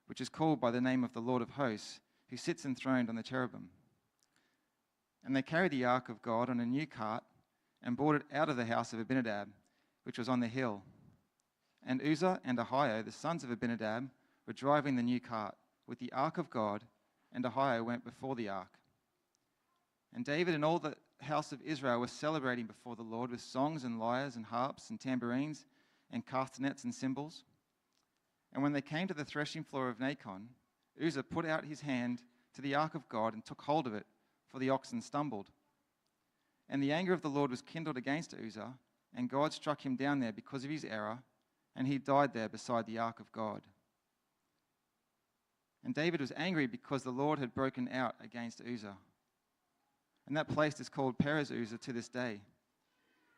which is called by the name of the Lord of hosts, who sits enthroned on the cherubim. And they carried the ark of God on a new cart and brought it out of the house of Abinadab, which was on the hill. And Uzzah and Ahio, the sons of Abinadab, were driving the new cart with the ark of God, and Ahio went before the ark. And David and all the house of Israel were celebrating before the Lord with songs and lyres and harps and tambourines and castanets and cymbals. And when they came to the threshing floor of Nacon, Uzzah put out his hand to the ark of God and took hold of it, for the oxen stumbled. And the anger of the Lord was kindled against Uzzah, and God struck him down there because of his error, and he died there beside the ark of God. And David was angry because the Lord had broken out against Uzzah. And that place is called Perez Uzzah to this day.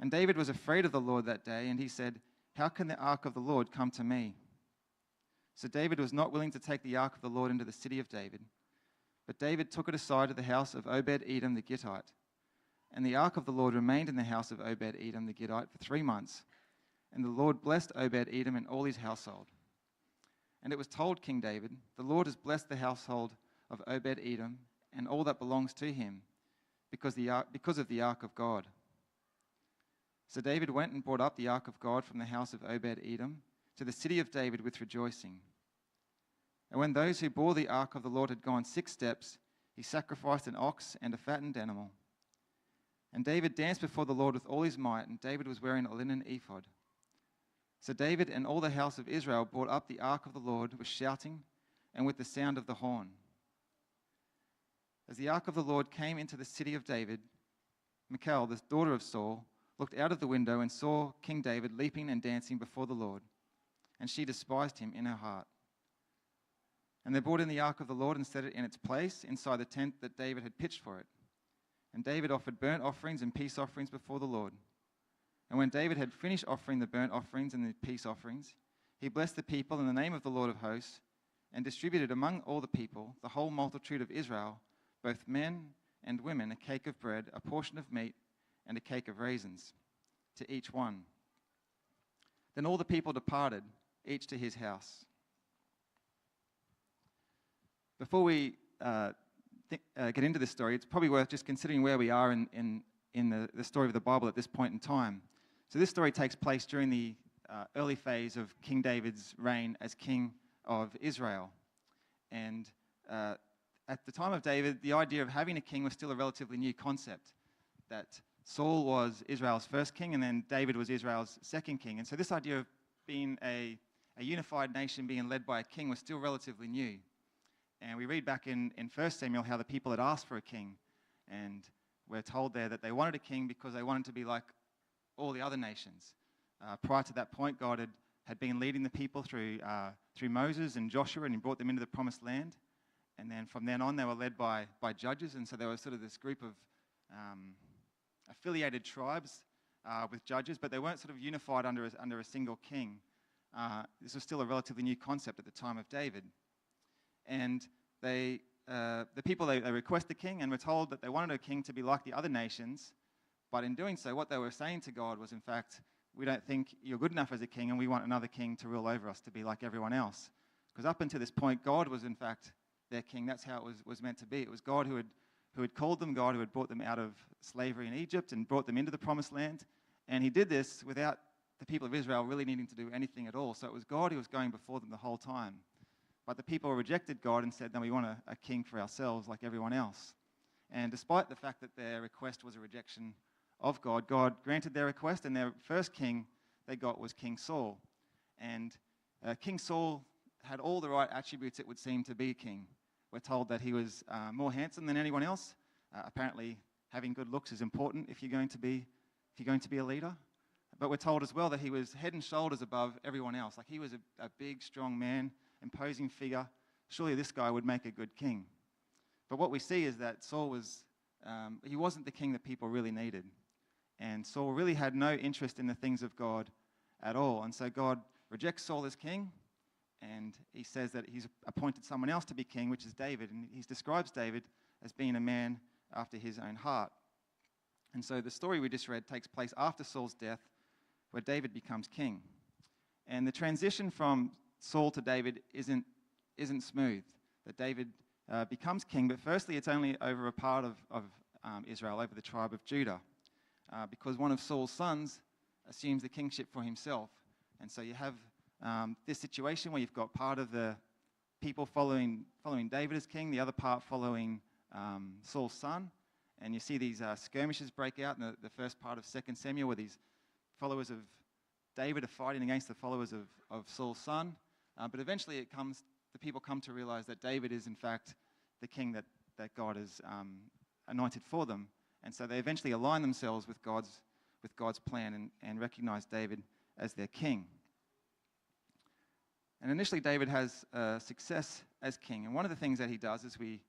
And David was afraid of the Lord that day, and he said, "How can the ark of the Lord come to me?" So David was not willing to take the ark of the Lord into the city of David, but David took it aside to the house of Obed-Edom the Gittite. And the ark of the Lord remained in the house of Obed-Edom the Gittite for 3 months. And the Lord blessed Obed-Edom and all his household. And it was told King David, "The Lord has blessed the household of Obed-Edom and all that belongs to him, because of the ark of God." So David went and brought up the ark of God from the house of Obed-Edom to the city of David with rejoicing. And when those who bore the ark of the Lord had gone 6 steps, he sacrificed an ox and a fattened animal. And David danced before the Lord with all his might, and David was wearing a linen ephod. So David and all the house of Israel brought up the ark of the Lord with shouting and with the sound of the horn. As the ark of the Lord came into the city of David, Michal, the daughter of Saul, looked out of the window and saw King David leaping and dancing before the Lord, and she despised him in her heart. And they brought in the ark of the Lord and set it in its place inside the tent that David had pitched for it. And David offered burnt offerings and peace offerings before the Lord. And when David had finished offering the burnt offerings and the peace offerings, he blessed the people in the name of the Lord of hosts, and distributed among all the people, the whole multitude of Israel, both men and women, a cake of bread, a portion of meat, and a cake of raisins, to each one. Then all the people departed, each to his house. Before we get into this story, it's probably worth just considering where we are in the story of the Bible at this point in time. So this story takes place during the early phase of King David's reign as king of Israel. And at the time of David, the idea of having a king was still a relatively new concept, that Saul was Israel's first king, and then David was Israel's second king. And so this idea of being a unified nation being led by a king was still relatively new. And we read back in 1 Samuel how the people had asked for a king. And we're told there that they wanted a king because they wanted to be like all the other nations. Prior to that point, God had been leading the people through Moses and Joshua, and he brought them into the promised land. And then from then on, they were led by judges. And so there was sort of this group of affiliated tribes with judges, but they weren't sort of unified under a single king. This was still a relatively new concept at the time of David. And the people, they request a king, and were told that they wanted a king to be like the other nations. But in doing so, what they were saying to God was, in fact, we don't think you're good enough as a king, and we want another king to rule over us, to be like everyone else. Because up until this point, God was, in fact, their king. That's how it was meant to be. It was God who had called them, God who had brought them out of slavery in Egypt and brought them into the promised land. And he did this without the people of Israel really needing to do anything at all. So it was God who was going before them the whole time. But the people rejected God and said, no, we want a king for ourselves like everyone else. And despite the fact that their request was a rejection of God, God granted their request, and their first king they got was King Saul. And King Saul had all the right attributes it would seem to be a king. We're told that he was more handsome than anyone else. Apparently, having good looks is important if you're going to be a leader. But we're told as well that he was head and shoulders above everyone else. Like, he was a big, strong man, imposing figure. Surely this guy would make a good king. But what we see is that Saul he wasn't the king that people really needed. And Saul really had no interest in the things of God at all. And so God rejects Saul as king, and he says that he's appointed someone else to be king, which is David. And he describes David as being a man after his own heart. And so the story we just read takes place after Saul's death, where David becomes king. And the transition from Saul to David isn't isn't smooth, that David becomes king, but firstly it's only over a part of Israel, over the tribe of Judah, because one of Saul's sons assumes the kingship for himself. And so you have this situation where you've got part of the people following David as king, the other part following Saul's son, and you see these skirmishes break out in the first part of 2 Samuel, where these followers of David are fighting against the followers of Saul's son. But eventually the people come to realize that David is in fact the king that God has anointed for them. And so they eventually align themselves with God's plan and recognize David as their king. And initially David has success as king. And one of the things that he does, as we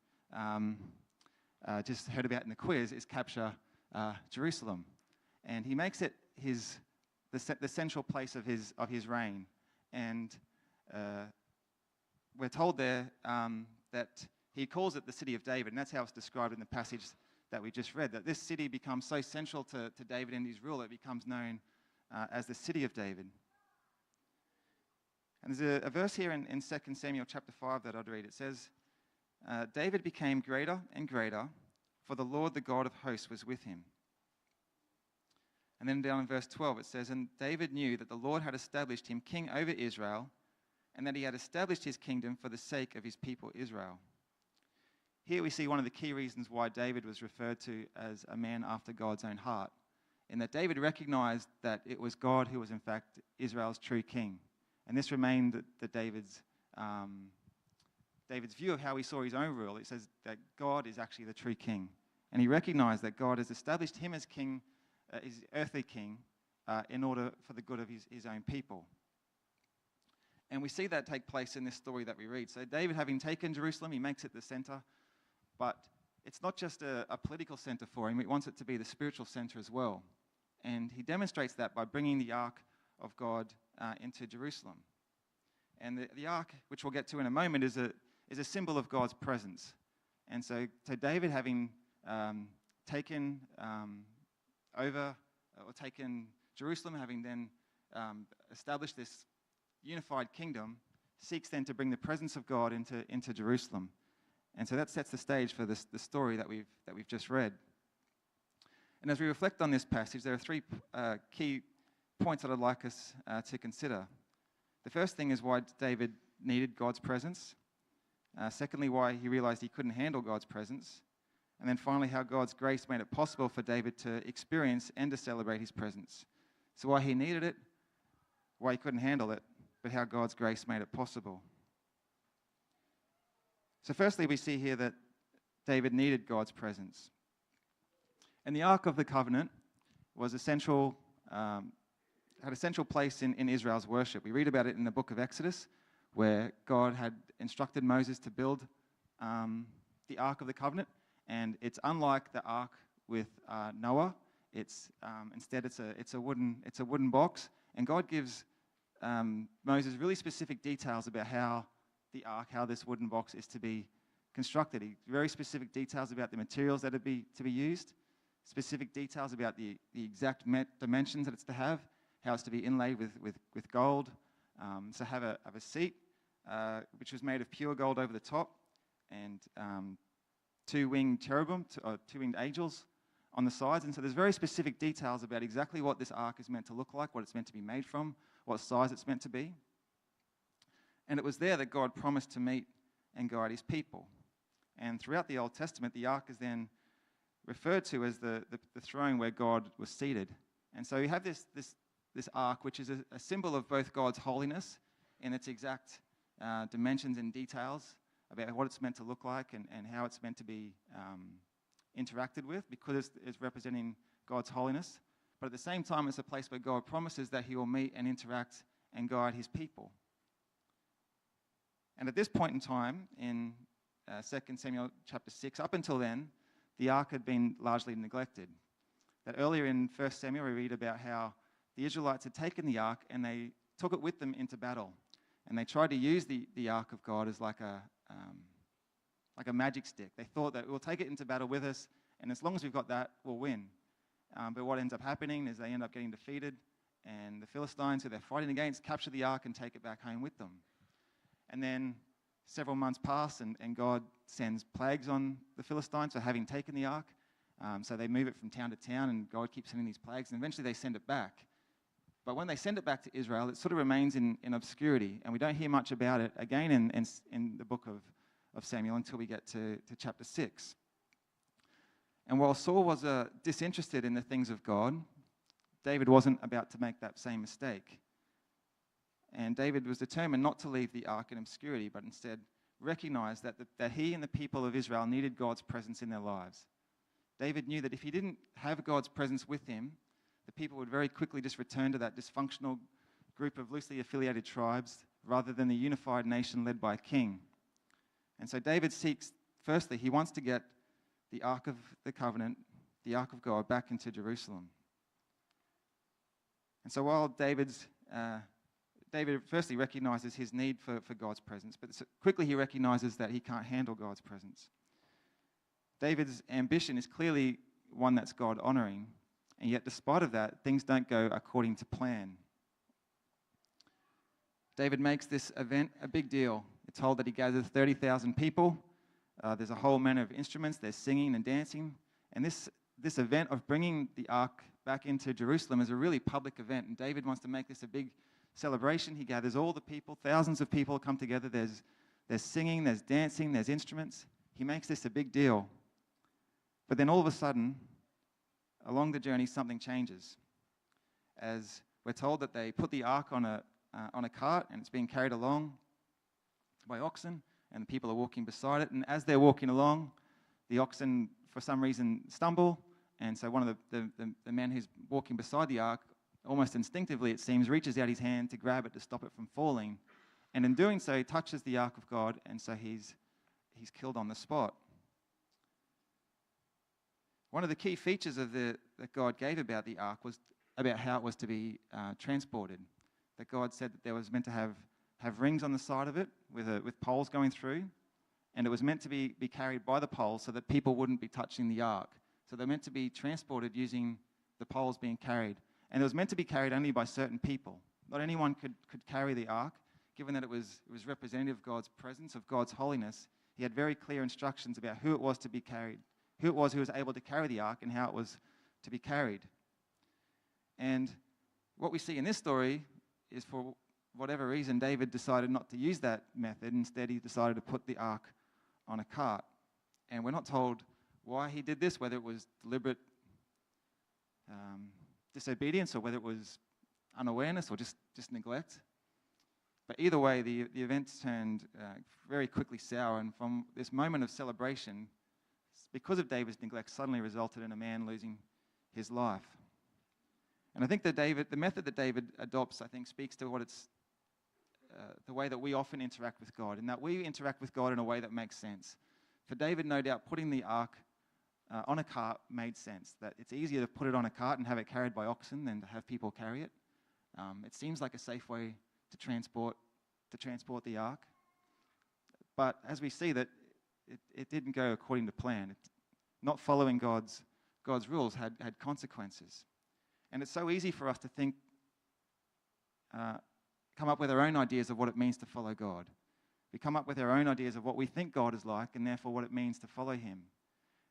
just heard about in the quiz, is capture Jerusalem. And he makes it the central place of his reign. And we're told there that he calls it the city of David, and that's how it's described in the passage that we just read, that this city becomes so central to David and his rule, it becomes known as the city of David. And there's a verse here in 2 Samuel chapter 5 that I'd read. It says, David became greater and greater, for the Lord, the God of hosts, was with him. And then down in verse 12 it says, and David knew that the Lord had established him king over Israel, and that he had established his kingdom for the sake of his people Israel. Here we see one of the key reasons why David was referred to as a man after God's own heart, in that David recognized that it was God who was in fact Israel's true king. And this remained David's view of how he saw his own rule. It says that God is actually the true king. And he recognized that God has established him as king, his earthly king, in order for the good of his own people. And we see that take place in this story that we read. So David, having taken Jerusalem, he makes it the center. But it's not just a political center for him. He wants it to be the spiritual center as well. And he demonstrates that by bringing the ark of God into Jerusalem. And the ark, which we'll get to in a moment, is a symbol of God's presence. And so David, having taken Jerusalem, having then established this unified kingdom, seeks then to bring the presence of God into Jerusalem. And so that sets the stage for the story that we've just read. And as we reflect on this passage, there are three key points that I'd like us to consider. The first thing is why David needed God's presence. Secondly, why he realized he couldn't handle God's presence. And then finally, how God's grace made it possible for David to experience and to celebrate his presence. So why he needed it, why he couldn't handle it, but how God's grace made it possible. So firstly, we see here that David needed God's presence. And the Ark of the Covenant was had a central place in Israel's worship. We read about it in the book of Exodus, where God had instructed Moses to build the Ark of the Covenant. And it's unlike the Ark with Noah. Instead it's a wooden box, and God gives Moses really specific details about how this wooden box is to be constructed. Very specific details about the materials that are to be used, specific details about the exact dimensions that it's to have, how it's to be inlaid with gold. So have a seat which was made of pure gold over the top, and two-winged cherubim, two-winged angels on the sides. And so there's very specific details about exactly what this ark is meant to look like, what it's meant to be made from, what size it's meant to be. And it was there that God promised to meet and guide his people. And throughout the Old Testament, the ark is then referred to as the throne where God was seated. And so you have this ark, which is a symbol of both God's holiness in its exact dimensions and details about what it's meant to look like and how it's meant to be interacted with, because it's representing God's holiness. But at the same time, it's a place where God promises that he will meet and interact and guide his people. And at this point in time, in 2 Samuel chapter 6, up until then, the ark had been largely neglected. That earlier in 1 Samuel, we read about how the Israelites had taken the ark and they took it with them into battle. And they tried to use the ark of God as like a magic stick. They thought that we'll take it into battle with us, and as long as we've got that, we'll win. But what ends up happening is they end up getting defeated, and the Philistines, who they're fighting against, capture the ark and take it back home with them. And then several months pass, and God sends plagues on the Philistines for having taken the ark. So they move it from town to town, and God keeps sending these plagues, and eventually they send it back. But when they send it back to Israel, it sort of remains in obscurity, and we don't hear much about it again in the book of Samuel until we get to chapter 6. And while Saul was disinterested in the things of God, David wasn't about to make that same mistake. And David was determined not to leave the ark in obscurity, but instead recognize that he and the people of Israel needed God's presence in their lives. David knew that if he didn't have God's presence with him, the people would very quickly just return to that dysfunctional group of loosely affiliated tribes rather than the unified nation led by a king. And so David seeks, firstly, he wants to get the Ark of the Covenant, the Ark of God, back into Jerusalem. And so while David firstly recognizes his need for God's presence, but quickly he recognizes that he can't handle God's presence. David's ambition is clearly one that's God-honoring, and yet despite of that, things don't go according to plan. David makes this event a big deal. It's told that he gathers 30,000 people. There's a whole manner of instruments. There's singing and dancing. And this event of bringing the ark back into Jerusalem is a really public event, and David wants to make this a big celebration. He gathers all the people. Thousands of people come together. There's singing, there's dancing, there's instruments. He makes this a big deal. But then all of a sudden, along the journey, something changes. As we're told that they put the ark on a cart, and it's being carried along by oxen, and the people are walking beside it. And as they're walking along, the oxen, for some reason, stumble. And so one of the men who's walking beside the ark, almost instinctively, it seems, reaches out his hand to grab it to stop it from falling. And in doing so, he touches the ark of God, and so he's killed on the spot. One of the key features that God gave about the ark was about how it was to be transported. That God said that there was meant to have rings on the side of it with poles going through, and it was meant to be carried by the poles so that people wouldn't be touching the ark. So they're meant to be transported using the poles being carried. And it was meant to be carried only by certain people. Not anyone could carry the ark, given that it was representative of God's presence, of God's holiness. He had very clear instructions about who it was to be carried, who it was who was able to carry the ark, and how it was to be carried. And what we see in this story is, for whatever reason, David decided not to use that method. Instead, he decided to put the ark on a cart. And we're not told why he did this, whether it was deliberate disobedience or whether it was unawareness or just neglect. But either way, the events turned very quickly sour, and from this moment of celebration, because of David's neglect, suddenly resulted in a man losing his life. And I think that the method that David adopts, I think, speaks to what it's the way that we often interact with God, and that we interact with God in a way that makes sense. For David, no doubt, putting the ark on a cart made sense. That it's easier to put it on a cart and have it carried by oxen than to have people carry it. It seems like a safe way to transport the ark. But as we see that it didn't go according to plan. Not following God's rules had consequences. And it's so easy for us to think, come up with our own ideas of what it means to follow God. We come up with our own ideas of what we think God is like, and therefore what it means to follow him.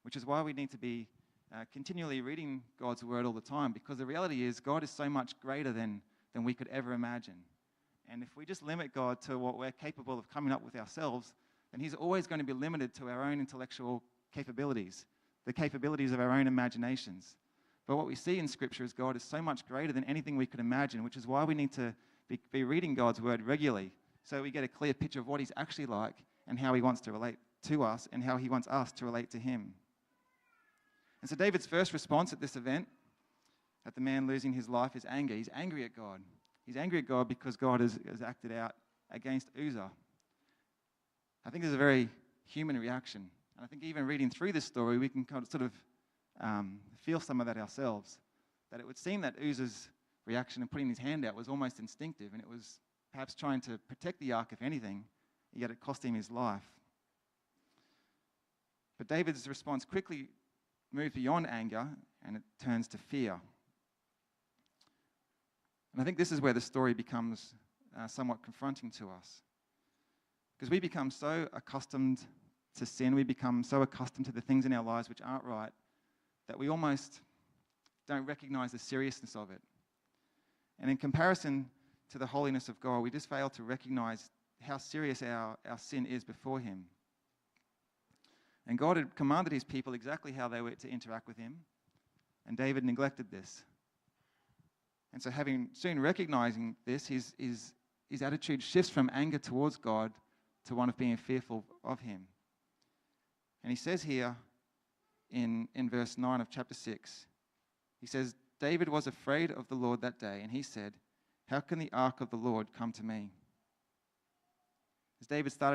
Which is why we need to be continually reading God's word all the time, because the reality is God is so much greater than we could ever imagine. And if we just limit God to what we're capable of coming up with ourselves, then he's always going to be limited to our own intellectual capabilities, the capabilities of our own imaginations. But what we see in Scripture is God is so much greater than anything we could imagine, which is why we need to be reading God's word regularly, so we get a clear picture of what he's actually like and how he wants to relate to us and how he wants us to relate to him. And so David's first response at this event, at the man losing his life, is anger. He's angry at God. He's angry at God because God has acted out against Uzzah. I think there's a very human reaction. And I think even reading through this story, we can kind of sort of feel some of that ourselves. That it would seem that Uzzah's reaction in putting his hand out was almost instinctive, and it was perhaps trying to protect the ark, if anything, yet it cost him his life. But David's response quickly moves beyond anger, and it turns to fear. And I think this is where the story becomes somewhat confronting to us. Because we become so accustomed to sin, we become so accustomed to the things in our lives which aren't right, that we almost don't recognize the seriousness of it. And in comparison to the holiness of God, we just fail to recognize how serious our sin is before him. And God had commanded his people exactly how they were to interact with him, and David neglected this. And so soon recognizing this, his attitude shifts from anger towards God to one of being fearful of him. And he says here in verse 9 of chapter 6, he says, David was afraid of the Lord that day, and he said, how can the ark of the Lord come to me? As David started